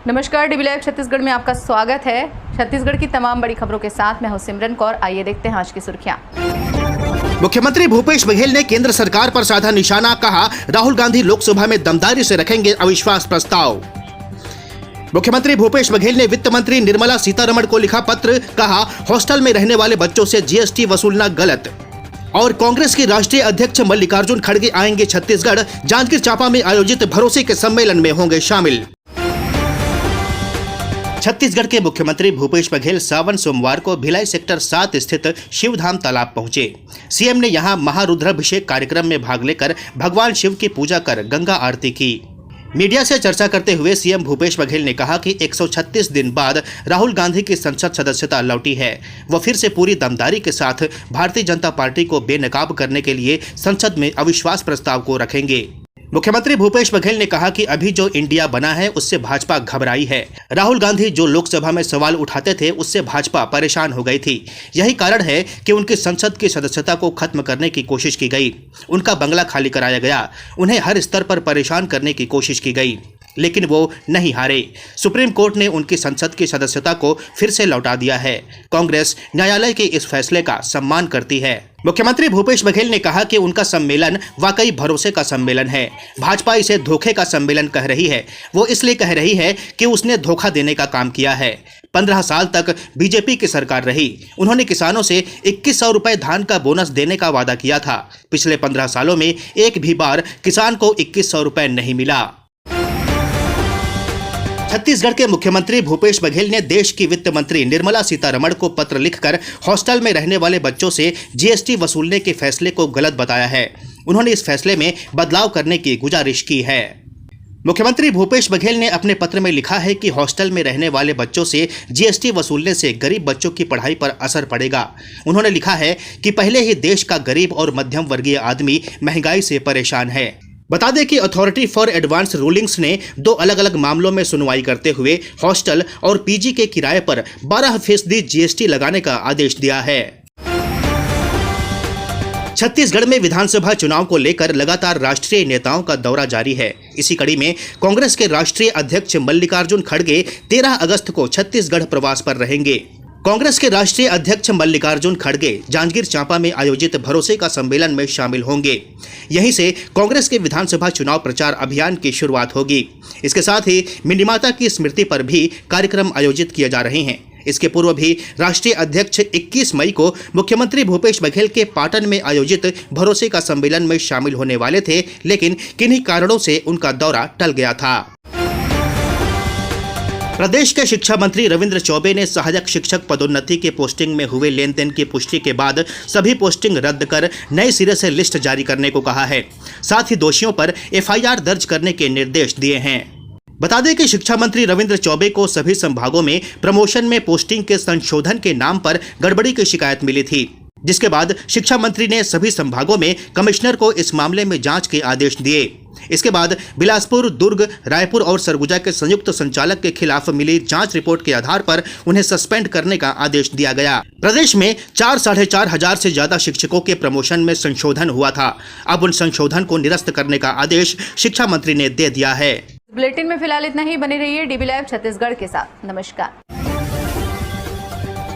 नमस्कार, dB live Chhattisgarh में आपका स्वागत है। छत्तीसगढ़ की तमाम बड़ी खबरों के साथ मैं हूं सिमरन कौर। आइए देखते हैं आज की सुर्खियां। मुख्यमंत्री भूपेश बघेल ने केंद्र सरकार पर साधा निशाना, कहा राहुल गांधी लोकसभा में दमदारी से रखेंगे अविश्वास प्रस्ताव। मुख्यमंत्री भूपेश बघेल ने वित्त मंत्री निर्मला सीतारमण को लिखा पत्र, कहा हॉस्टल में रहने वाले बच्चों से जीएसटी वसूलना गलत। और कांग्रेस के राष्ट्रीय अध्यक्ष मल्लिकार्जुन खड़गे आएंगे छत्तीसगढ़, जांजगीर चांपा में आयोजित भरोसे के सम्मेलन में होंगे शामिल। छत्तीसगढ़ के मुख्यमंत्री भूपेश बघेल सावन सोमवार को भिलाई सेक्टर 7 स्थित शिवधाम तालाब पहुंचे। सीएम ने यहां महारुद्राभिषेक कार्यक्रम में भाग लेकर भगवान शिव की पूजा कर गंगा आरती की। मीडिया से चर्चा करते हुए सीएम भूपेश बघेल ने कहा कि 136 दिन बाद राहुल गांधी की संसद सदस्यता लौटी है। वो फिर से पूरी दमदारी के साथ भारतीय जनता पार्टी को बेनकाब करने के लिए संसद में अविश्वास प्रस्ताव को रखेंगे। मुख्यमंत्री भूपेश बघेल ने कहा कि अभी जो इंडिया बना है उससे भाजपा घबराई है। राहुल गांधी जो लोकसभा में सवाल उठाते थे उससे भाजपा परेशान हो गई थी। यही कारण है कि उनकी संसद की सदस्यता को खत्म करने की कोशिश की गई, उनका बंगला खाली कराया गया, उन्हें हर स्तर पर परेशान करने की कोशिश की गई, लेकिन वो नहीं हारे। सुप्रीम कोर्ट ने उनकी संसद की सदस्यता को फिर से लौटा दिया है। कांग्रेस न्यायालय के इस फैसले का सम्मान करती है। मुख्यमंत्री भूपेश बघेल ने कहा कि उनका सम्मेलन वाकई भरोसे का सम्मेलन है। भाजपा इसे धोखे का सम्मेलन कह रही है। वो इसलिए कह रही है कि उसने धोखा देने का काम किया है। 15 साल तक बीजेपी की सरकार रही। उन्होंने किसानों से 2100 रुपए धान का बोनस देने का वादा किया था। पिछले 15 सालों में एक भी बार किसान को 2100 रुपए नहीं मिला। छत्तीसगढ़ के मुख्यमंत्री भूपेश बघेल ने देश की वित्त मंत्री निर्मला सीतारमण को पत्र लिखकर हॉस्टल में रहने वाले बच्चों से जीएसटी वसूलने के फैसले को गलत बताया है। उन्होंने इस फैसले में बदलाव करने की गुजारिश की है। मुख्यमंत्री भूपेश बघेल ने अपने पत्र में लिखा है कि हॉस्टल में रहने वाले बच्चों से जीएसटी वसूलने से गरीब बच्चों की पढ़ाई पर असर पड़ेगा। उन्होंने लिखा है कि पहले ही देश का गरीब और मध्यम वर्गीय आदमी महंगाई से परेशान है। बता दें कि अथॉरिटी फॉर एडवांस रूलिंग्स ने 2 अलग-अलग मामलों में सुनवाई करते हुए हॉस्टल और पीजी के किराए पर 12% जीएसटी लगाने का आदेश दिया है। छत्तीसगढ़ में विधानसभा चुनाव को लेकर लगातार राष्ट्रीय नेताओं का दौरा जारी है। इसी कड़ी में कांग्रेस के राष्ट्रीय अध्यक्ष मल्लिकार्जुन खड़गे 13 अगस्त को छत्तीसगढ़ प्रवास पर रहेंगे। कांग्रेस के राष्ट्रीय अध्यक्ष मल्लिकार्जुन खड़गे जांजगीर चांपा में आयोजित भरोसे का सम्मेलन में शामिल होंगे। यहीं से कांग्रेस के विधानसभा चुनाव प्रचार अभियान की शुरुआत होगी। इसके साथ ही मिनीमाता की स्मृति पर भी कार्यक्रम आयोजित किए जा रहे हैं। इसके पूर्व भी राष्ट्रीय अध्यक्ष 21 मई को मुख्यमंत्री भूपेश बघेल के पाटन में आयोजित भरोसे का सम्मेलन में शामिल होने वाले थे, लेकिन किन्हीं कारणों से उनका दौरा टल गया था। प्रदेश के शिक्षा मंत्री रविंद्र चौबे ने सहायक शिक्षक पदोन्नति के पोस्टिंग में हुए लेन देन की पुष्टि के बाद सभी पोस्टिंग रद्द कर नए सिरे से लिस्ट जारी करने को कहा है। साथ ही दोषियों पर एफआईआर दर्ज करने के निर्देश दिए हैं। बता दें कि शिक्षा मंत्री रविंद्र चौबे को सभी संभागों में प्रमोशन में पोस्टिंग के संशोधन के नाम पर गड़बड़ी की शिकायत मिली थी, जिसके बाद शिक्षा मंत्री ने सभी संभागों में कमिश्नर को इस मामले में जांच के आदेश दिए। इसके बाद बिलासपुर, दुर्ग, रायपुर और सरगुजा के संयुक्त संचालक के खिलाफ मिली जांच रिपोर्ट के आधार पर उन्हें सस्पेंड करने का आदेश दिया गया। प्रदेश में 4-4.5 हजार से ज्यादा शिक्षकों के प्रमोशन में संशोधन हुआ था। अब उन संशोधन को निरस्त करने का आदेश शिक्षा मंत्री ने दे दिया है। बुलेटिन में फिलहाल इतना ही। बने रहिए डीबी लाइव छत्तीसगढ़ के साथ। नमस्कार।